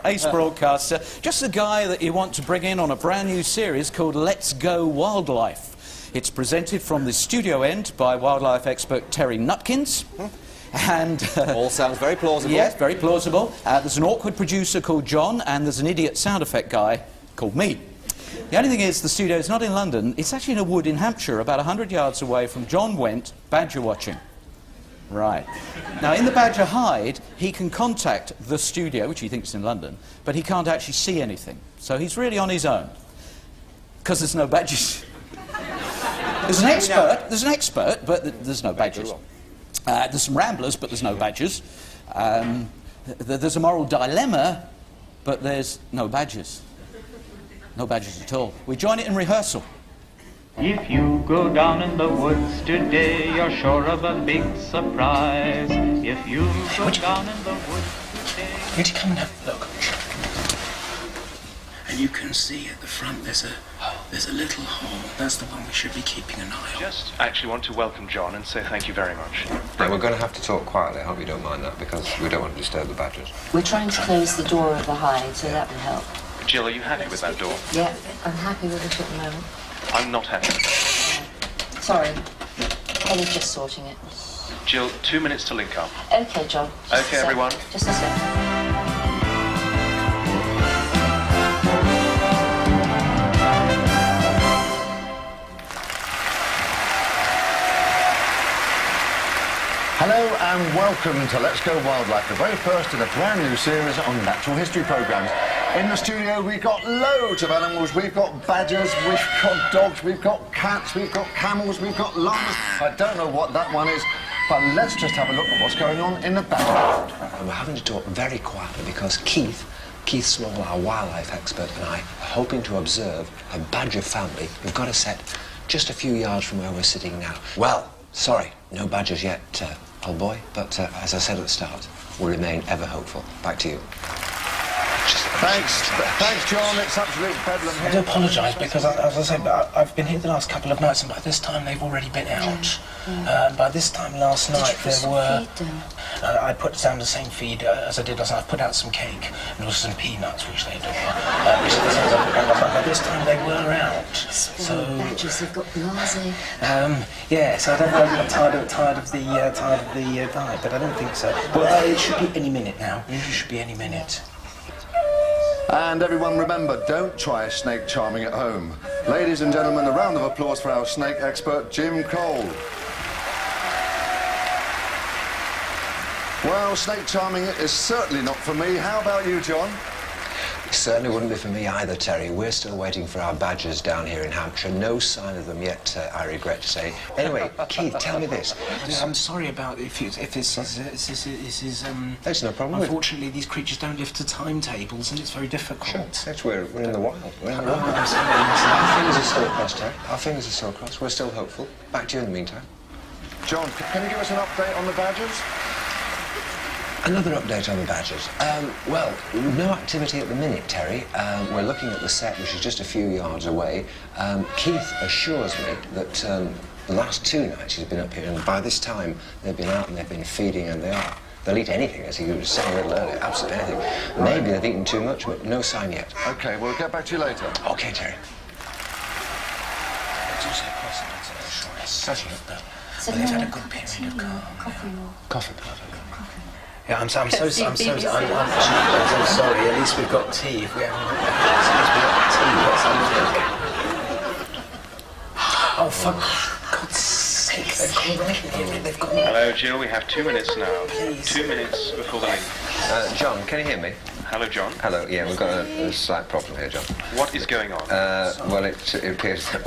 Ace broadcaster. Just the guy that you want to bring in on a brand new series called Let's Go Wildlife. It's presented from the studio end by wildlife expert Terry Nutkins. And all sounds very plausible. Yes, very plausible. There's an awkward producer called John, and there's an idiot sound effect guy called me. The only thing is, the studio's not in London. It's actually in a wood in Hampshire, about 100 yards away from John Went badger watching. Right. Now, in the badger hide, he can contact the studio, which he thinks is in London, but he can't actually see anything. So he's really on his own, because there's no badgers. There's an expert, but there's no badgers. There's some ramblers, but there's no badgers. There's a moral dilemma, but there's no badgers. No badgers at all. We join it in rehearsal. If you go down in the woods today, you're sure of a big surprise. If you go down in the woods today... Would you come and have a look? And you can see at the front there's a little hole. That's the one we should be keeping an eye on. Just actually want to welcome John and say thank you very much. Yeah, we're going to have to talk quietly. I hope you don't mind that, because we don't want to disturb the badgers. We're trying to close the door of the hide, so that will help. Jill, are you happy with that door? Yeah, I'm happy with it at the moment. I'm not happy. Sorry. Eddie's just sorting it. Jill, 2 minutes to link up. Okay, John. Okay, everyone. Just a sec. Hello and welcome to Let's Go Wildlife, the very first in a brand new series on natural history programmes. In the studio we've got loads of animals. We've got badgers, we've got dogs, we've got cats, we've got camels, we've got llamas. I don't know what that one is, but let's just have a look at what's going on in the background. And we're having to talk very quietly because Keith Small, our wildlife expert, and I are hoping to observe a badger family who've got a set just a few yards from where we're sitting now. Well, sorry, no badgers yet, old boy, but as I said at the start, we'll remain ever hopeful. Back to you. Thanks, John. It's absolute bedlam here. I do apologise because, as I said, I've been here the last couple of nights, and by this time they've already been out. By this time last night there were... I put down the same feed as I did last night. I put out some cake and also some peanuts, which they adore. By this time they were out. So badgers have got blasé. Yes, I don't know. I'm tired of the vibe, but I don't think so. Well, it should be any minute now. It should be any minute. And everyone remember, don't try snake charming at home. Ladies and gentlemen, a round of applause for our snake expert, Jim Cole. Well, snake charming is certainly not for me. How about you, John? It certainly wouldn't be for me either, Terry. We're still waiting for our badgers down here in Hampshire. No sign of them yet, I regret to say. Anyway, Keith, tell me this. I'm sorry about if this is That's no problem. Unfortunately, these creatures don't live to timetables, and it's very difficult. Sure. That's we're in the wild. We're in the wild. I'm sorry. Our fingers are still crossed, Terry. Our fingers are still crossed. We're still hopeful. Back to you in the meantime. John, can you give us an update on the badgers? Another update on the badgers. Well, no activity at the minute, Terry. We're looking at the set, which is just a few yards away. Keith assures me that the last 2 nights he's been up here, and by this time they've been out and they've been feeding, and they'll eat anything, as he was saying a little earlier, absolutely anything. Maybe they've eaten too much, but no sign yet. OK, we'll get back to you later. OK, Terry. It's also possible that they've had a good period of calm. Coffee. Yeah, I'm so sorry. At least we've got tea. If we haven't got tea, oh, for God's sake! They've got. Hello, Jill. We have 2 minutes now. Please. 2 minutes before the link. John, can you hear me? Hello, John. Hello, yeah, we've got a slight problem here, John. What is going on? Well, it appears that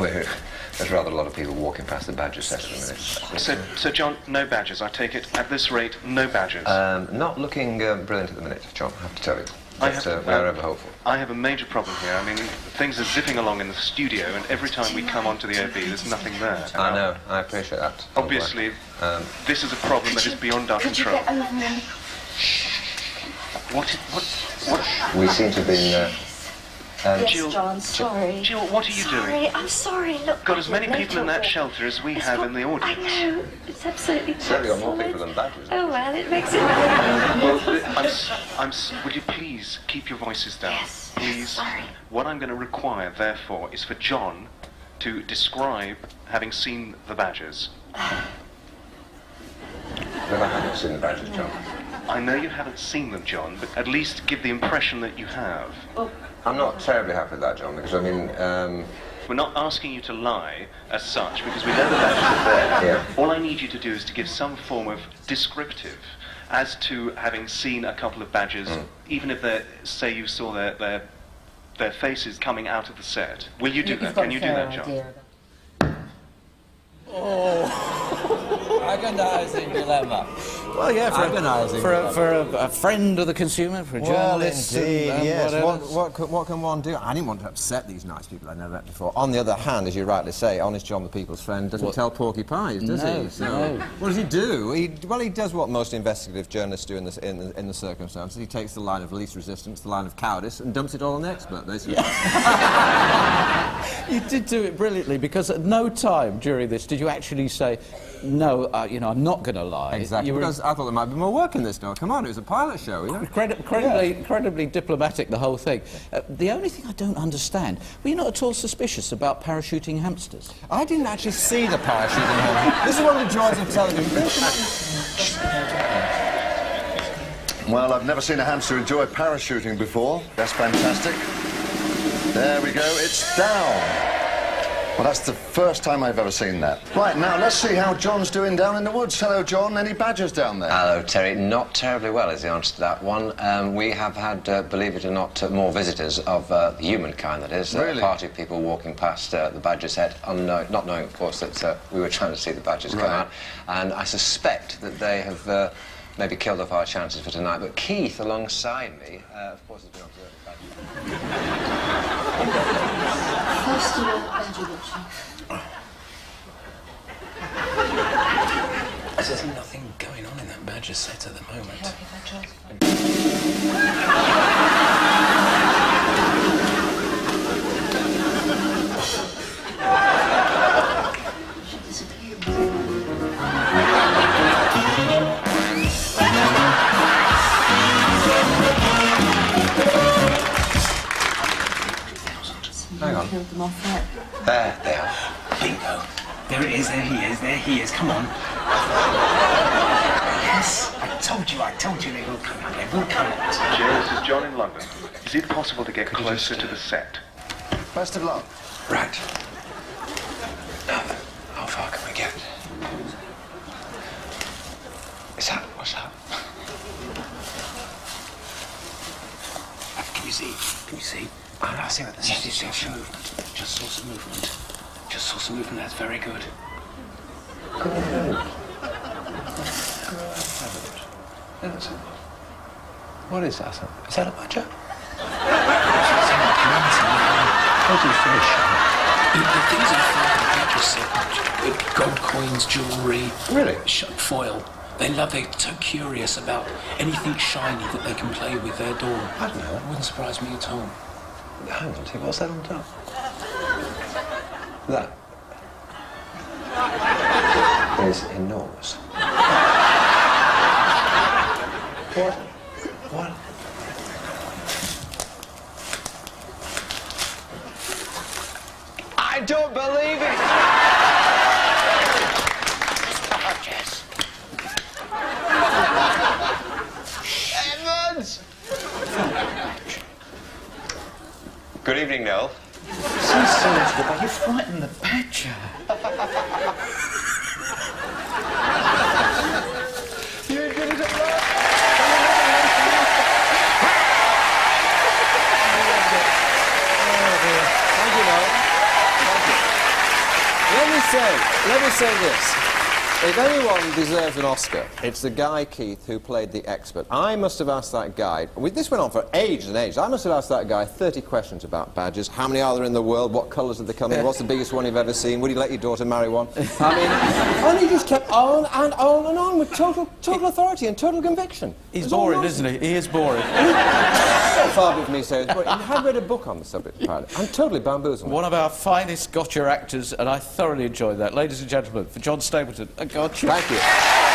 there's rather a lot of people walking past the badger set at the minute. So, John, no badgers. I take it, at this rate, no badgers. Not looking brilliant at the minute, John, I have to tell you. But we're ever hopeful. I have a major problem here. I mean, things are zipping along in the studio, and every time we come onto the OB, there's nothing there. I know, I appreciate that. Obviously, this is a problem that is beyond our control. What? We seem to have been Yes, Jill, John, sorry. Jill, what are you doing? I'm sorry. Look, Got as many I've people in that shelter as we have in the audience. I know. It's absolutely Certainly got more excellent. people than badgers. Oh, well, it makes it Well, would you please keep your voices down? Yes, Please. sorry. What I'm going to require, therefore, is for John to describe having seen the badgers. Well, I haven't seen the badgers, John. I know you haven't seen them, John, but at least give the impression that you have. I'm not terribly happy with that, John, because, I mean, We're not asking you to lie as such, because we know the badgers are there. Yeah. All I need you to do is to give some form of descriptive as to having seen a couple of badgers, even if they're, say you saw their faces coming out of the set. Will you do that? Can you do that, John? Agonising dilemma. Well, yeah, Agonising for a friend of the consumer, for a journalist. Indeed, and yes. whatever. What can one do? I didn't want to upset these nice people I'd never met before. On the other hand, as you rightly say, Honest John, the people's friend, doesn't tell porky pies, does No, he? So, no. what does he do? He does what most investigative journalists do in the circumstances. He takes the line of least resistance, the line of cowardice, and dumps it all on the expert, basically. You did do it brilliantly, because at no time during this did you actually say, no, I'm not going to lie. Exactly, You were because I thought there might be more work in this now. Come on, it was a pilot show, you know? incredibly diplomatic, the whole thing. The only thing I don't understand, were you not at all suspicious about parachuting hamsters? I didn't actually see the parachuting hamster. This is one of the joys of television. Well, I've never seen a hamster enjoy parachuting before. That's fantastic. There we go, it's down. Well, that's the first time I've ever seen that. Right, now let's see how John's doing down in the woods. Hello, John. Any badgers down there? Hello, Terry. Not terribly well is the answer to that one. We have had, believe it or not, more visitors of the human kind, that is. Really? A party of people walking past the badger set, not knowing, of course, that we were trying to see the badgers come out. And I suspect that they have maybe killed off our chances for tonight. But Keith, alongside me, of course, has been observing the badgers. First of all, badger watching. There's nothing going on in that badger set at the moment. Hang on. Killed them off, right? There they are. Bingo. There it is, there he is, come on. Yes, I told you they will come out, they will come out. Jill, this is John in London. Is it possible to get closer to the set? Best of luck. Right. Now then, how far can we get? What's that? Can you see? I see what this is. Just movement. Just saw some movement. That's very good. What is that? Is that a badger? The things in front of the badger set, gold coins, jewellery, Really? Foil. They're so curious about anything shiny that they can play with their door. I don't know. It wouldn't surprise me at all. Hang on, what's that on top? That is enormous. What? I don't believe it! Edmonds! Good evening, Noel. You frightened the badger. You did it at last. Thank you, Noel. Let me say this. If anyone deserves an Oscar, it's the guy, Keith, who played the expert. I must have asked that guy, this went on for ages and ages, I must have asked that guy 30 questions about badgers. How many are there in the world? What colours do they come in? What's the biggest one you've ever seen? Would you let your daughter marry one? I mean, and he just kept on and on and on with total authority and total conviction. He's boring, isn't he? He is boring. far be from me saying, well, you had read a book on the subject, apparently. I'm totally bamboozled. One of our finest gotcha actors, and I thoroughly enjoyed that. Ladies and gentlemen, for John Stapleton, a gotcha. Thank you.